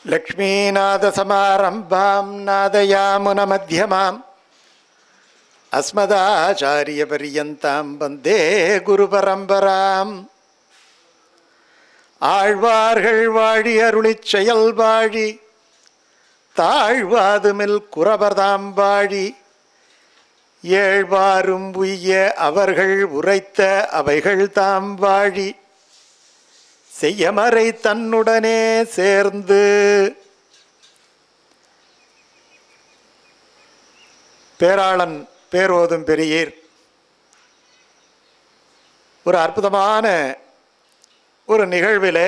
லக்ஷ்மீநாதசமாரம்பாம் நாதயாமுனமத்யமாம் அஸ்மதாச்சாரியபரியந்தாம் வந்தே குருபரம்பராம். ஆழ்வார்கள் வாழி அருளிச் செயல் வாழி தாழ்வாதுமில் குறவர்தாம் வாழி ஏழ்வாரும் உய்ய அவர்கள் உரைத்த அவைகள் தாம் வாழி செய்யமறை தன்னுடனே சேர்ந்து. பேராளன் பேரோதும் பெரியர் ஒரு அற்புதமான ஒரு நிகழ்விலே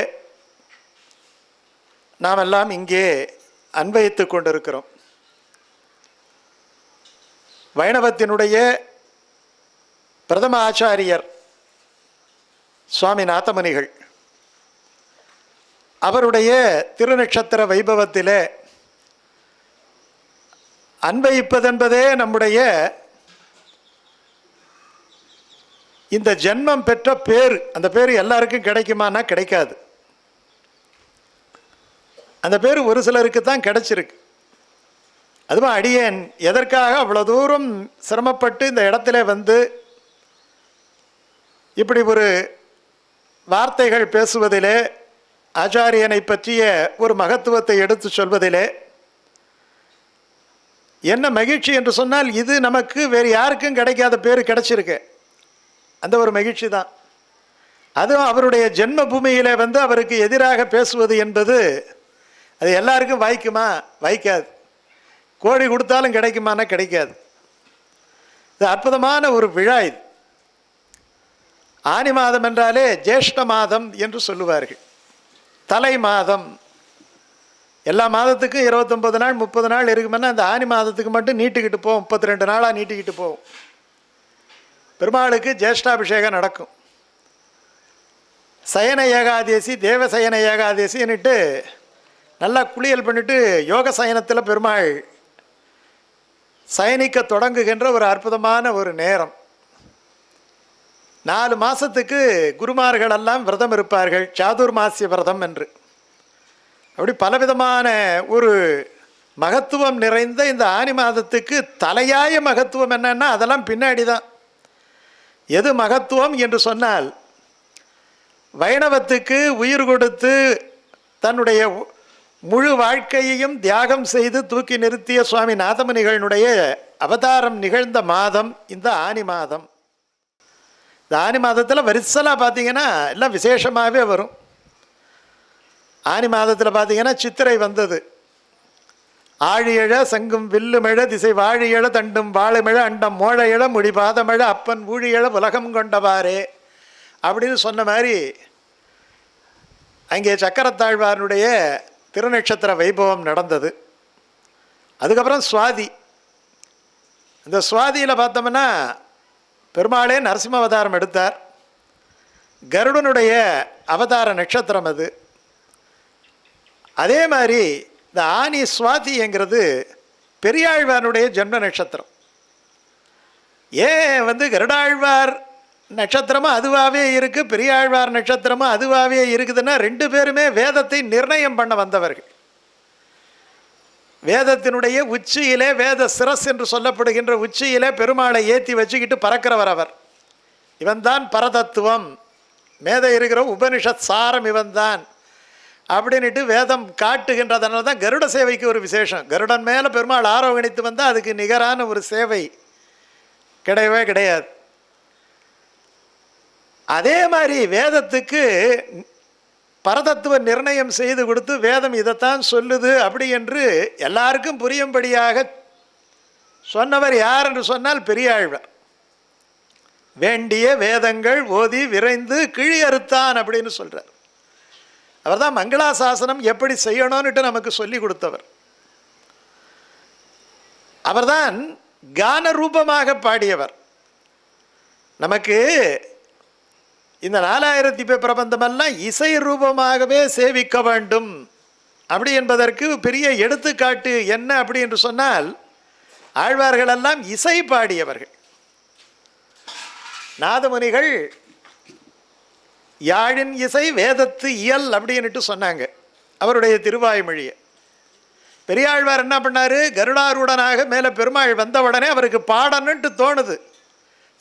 நாம் எல்லாம் இங்கே அன்வயித்து கொண்டிருக்கிறோம். வைணவத்தினுடைய பிரதம ஆச்சாரியர் சுவாமி நாதமுனிகள் அவருடைய திருநட்சத்திர வைபவத்திலே அன்வயிப்பதென்பதே நம்முடைய இந்த ஜென்மம் பெற்ற பேர். அந்த பேர் எல்லாருக்கும் கிடைக்குமானா கிடைக்காது. அந்த பேர் ஒரு சிலருக்கு தான் கிடைச்சிருக்கு. அதுவும் அடியேன் எதற்காக அவ்வளோ தூரம் சிரமப்பட்டு இந்த இடத்துல வந்து இப்படி ஒரு வார்த்தைகள் பேசுவதிலே, ஆச்சாரியனை பற்றிய ஒரு மகத்துவத்தை எடுத்து சொல்வதிலே என்ன மகிழ்ச்சி என்று சொன்னால், இது நமக்கு வேறு யாருக்கும் கிடைக்காத பேர் கிடைச்சிருக்கு. அந்த ஒரு மகிழ்ச்சி தான். அதுவும் அவருடைய ஜென்ம பூமியிலே வந்து அவருக்கு எதிராக பேசுவது என்பது அது எல்லாருக்கும் வாய்க்குமா? வாய்க்காது. கோடி கொடுத்தாலும் கிடைக்குமானா கிடைக்காது. இது அற்புதமான ஒரு விழா. இது ஆனி மாதம் என்றாலே ஜேஷ்ட மாதம் என்று சொல்லுவார்கள். தலை மாதம். எல்லா மாதத்துக்கும் 29 நாள் 30 நாள் இருக்குமென்னா அந்த ஆனி மாதத்துக்கு மட்டும் நீட்டிக்கிட்டு போவோம். 32 நாளாக நீட்டிக்கிட்டு போவோம். பெருமாளுக்கு ஜேஷ்டாபிஷேகம் நடக்கும். சயன ஏகாதேசி, தேவசயன ஏகாதேசின்னுட்டு நல்லா குளியல் பண்ணிட்டு யோக சயனத்தில் பெருமாள் சயனிக்க தொடங்குகின்ற ஒரு அற்புதமான ஒரு நேரம். 4 மாதத்துக்கு குருமார்கள் எல்லாம் விரதம் இருப்பார்கள், சாதுர்மாசிய விரதம் என்று. அப்படி பலவிதமான ஒரு மகத்துவம் நிறைந்த இந்த ஆனி மாதத்துக்கு தலையாய மகத்துவம் என்னன்னா அதெல்லாம் பின்னாடி தான். எது மகத்துவம் என்று சொன்னால், வைணவத்துக்கு உயிர் கொடுத்து தன்னுடைய முழு வாழ்க்கையையும் தியாகம் செய்து தூக்கி நிறுத்திய சுவாமி நாதமுனிகளுடைய அவதாரம் நிகழ்ந்த மாதம் இந்த ஆனி மாதம். இந்த ஆனி மாதத்தில் வரிசலாக பார்த்தீங்கன்னா எல்லாம் விசேஷமாகவே வரும். ஆனி மாதத்தில் பார்த்தீங்கன்னா சித்திரை வந்தது. ஆழியழ சங்கும் வில்லுமிழ திசை வாழியழ தண்டும் வாழுமிழ அண்டம் மோழையழ முடிபாதமழ அப்பன் ஊழியழ உலகம் கொண்டவாரே அப்படின்னு சொன்ன மாதிரி அங்கே சக்கரத்தாழ்வாருடைய திருநட்சத்திர வைபவம் நடந்தது. அதுக்கப்புறம் சுவாதி. இந்த சுவாதியில் பார்த்தோம்னா பெருமாளே நரசிம்ம அவதாரம் எடுத்தார். கருடனுடைய அவதார நட்சத்திரம் அது. அதே மாதிரி இந்த ஆனி சுவாதிங்கிறது பெரியாழ்வாருடைய ஜென்ம நட்சத்திரம். ஏன் வந்து கருடாழ்வார் நட்சத்திரமும் அதுவாகவே இருக்குது, பெரியாழ்வார் நட்சத்திரமும் அதுவாகவே இருக்குதுன்னா 2 பேருமே வேதத்தை நிர்ணயம் பண்ண வந்தவர்கள். வேதத்தினுடைய உச்சியிலே, வேத சிரஸ் என்று சொல்லப்படுகின்ற உச்சியிலே பெருமாளை ஏற்றி வச்சுக்கிட்டு பறக்கிறவர் அவர். இவன்தான் பரதத்துவம், மேத இருக்கிற உபனிஷத் சாரம் இவன்தான் அப்படின்ட்டு வேதம் காட்டுகின்றதுனால தான் கருட சேவைக்கு ஒரு விசேஷம். கருடன் மேலே பெருமாள் ஆரோகணித்து வந்தால் அதுக்கு நிகரான ஒரு சேவை கிடையவே கிடையாது. அதே மாதிரி வேதத்துக்கு பரதத்துவ நிர்ணயம் செய்து கொடுத்து வேதம் இதைத்தான் சொல்லுது அப்படி என்று எல்லாருக்கும் புரியும்படியாக சொன்னவர் யார் என்று சொன்னால் பெரியாழ்வார். வேண்டிய வேதங்கள் ஓதி விரைந்து கிழி அறுத்தான் அப்படின்னு சொல்கிறார். அவர் தான் மங்களாசாசனம் எப்படி செய்யணும்னுட்டு நமக்கு சொல்லி கொடுத்தவர். அவர்தான் கான ரூபமாக பாடியவர். நமக்கு இந்த 4000 பிரபந்தமெல்லாம் இசை ரூபமாகவே சேவிக்க வேண்டும் அப்படி என்பதற்கு பெரிய எடுத்துக்காட்டு என்ன அப்படி என்று சொன்னால், ஆழ்வார்களெல்லாம் இசை பாடியவர்கள். நாதமுனிகள் யாழின் இசை வேதத்து இயல் அப்படின்ட்டு சொன்னாங்க அவருடைய திருவாய்மொழியை. பெரியாழ்வார் என்ன பண்ணார், கருடாரூடனாக மேலே பெருமாள் வந்த உடனே அவருக்கு பாடணுன்ட்டு தோணுது.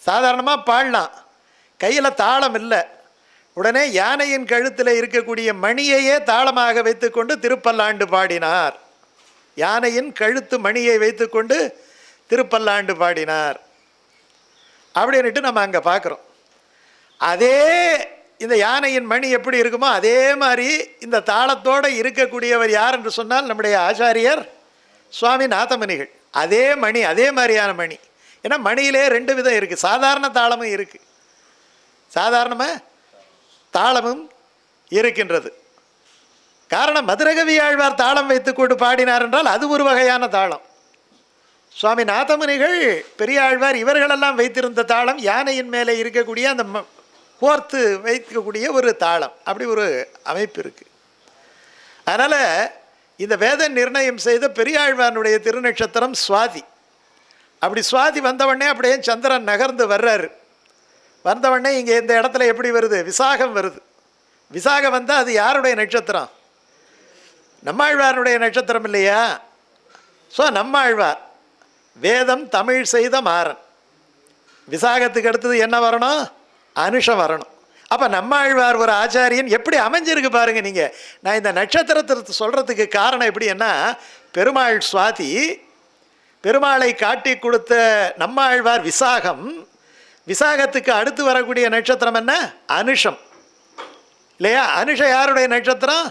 சாதாரணமாக பாடலாம், கையில் தாளம் இல்லை. உடனே யானையின் கழுத்தில் இருக்கக்கூடிய மணியையே தாளமாக வைத்துக்கொண்டு திருப்பல்லாண்டு பாடினார். யானையின் கழுத்து மணியை வைத்துக்கொண்டு திருப்பல்லாண்டு பாடினார் அப்படின்ட்டு நம்ம அங்கே பார்க்குறோம். அதே இந்த யானையின் மணி எப்படி இருக்குமோ அதே மாதிரி இந்த தாளத்தோடு இருக்கக்கூடியவர் யார் என்று சொன்னால் நம்முடைய ஆச்சாரியர் சுவாமி நாதமுனிகள். அதே மணி, அதே மாதிரியான மணி. ஏன்னா மணியிலே 2 விதம் இருக்குது, சாதாரண தாளமும் இருக்குது, சாதாரணமாக தாளமும் இருக்கின்றது. காரணம், மதுரகவி ஆழ்வார் தாளம் வைத்துக்கொண்டு பாடினார் என்றால் அது ஒரு வகையான தாளம். சுவாமி நாதமுனிகள், பெரியாழ்வார் இவர்களெல்லாம் வைத்திருந்த தாளம் யானையின் மேலே இருக்கக்கூடிய அந்த கோர்த்து வைக்கக்கூடிய ஒரு தாளம், அப்படி ஒரு அமைப்பு இருக்குது. அதனால் இந்த வேத நிர்ணயம் செய்த பெரியாழ்வானுடைய திருநட்சத்திரம் சுவாதி. அப்படி சுவாதி வந்தவொடனே அப்படியே சந்திரன் நகர்ந்து வர்றாரு. வந்தவொடனே இங்கே இந்த இடத்துல எப்படி வருது, விசாகம் வருது. விசாகம் வந்தால் அது யாருடைய நட்சத்திரம்? நம்மாழ்வாருடைய நட்சத்திரம் இல்லையா? ஸோ நம்மாழ்வார் வேதம் தமிழ் செய்த மாறன். விசாகத்துக்கு அடுத்தது என்ன வரணும்? அனுஷம் வரணும். அப்போ நம்மாழ்வார் ஒரு ஆச்சாரியன் எப்படி அமைஞ்சிருக்கு பாருங்கள் நீங்கள். நான் இந்த நட்சத்திரத்தை சொல்கிறதுக்கு காரணம் எப்படின்னா, பெருமாள் சுவாதி, பெருமாளை காட்டி கொடுத்த நம்மாழ்வார் விசாகம், விசாகத்துக்கு அடுத்து வரக்கூடிய நட்சத்திரம் என்ன? அனுஷம் இல்லையா? அனுஷம் யாருடைய நட்சத்திரம்?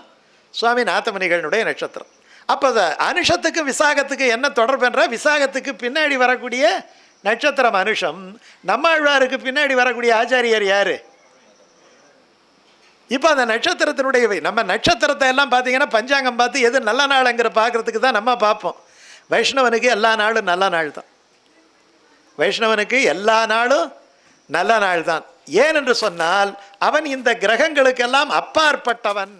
சுவாமி நாதமுனிகளுடைய நட்சத்திரம். அப்போ அனுஷத்துக்கு விசாகத்துக்கு என்ன தொடர்பு என்றால், விசாகத்துக்கு பின்னாடி வரக்கூடிய நட்சத்திரம் அனுஷம். நம்மாழ்வாருக்கு பின்னாடி வரக்கூடிய ஆச்சாரியர் யார்? இப்போ அந்த நட்சத்திரத்தினுடைய நம்ம நட்சத்திரத்தை எல்லாம் பார்த்தீங்கன்னா பஞ்சாங்கம் பார்த்து எது நல்ல நாளுங்கிற பார்க்குறதுக்கு தான் நம்ம பார்ப்போம். வைஷ்ணவனுக்கு எல்லா நாளும் நல்ல நாள் தான். வைஷ்ணவனுக்கு எல்லா நாளும் நல்ல நாள் தான். ஏனென்று சொன்னால் அவன் இந்த கிரகங்களுக்கெல்லாம் அப்பாற்பட்டவன்.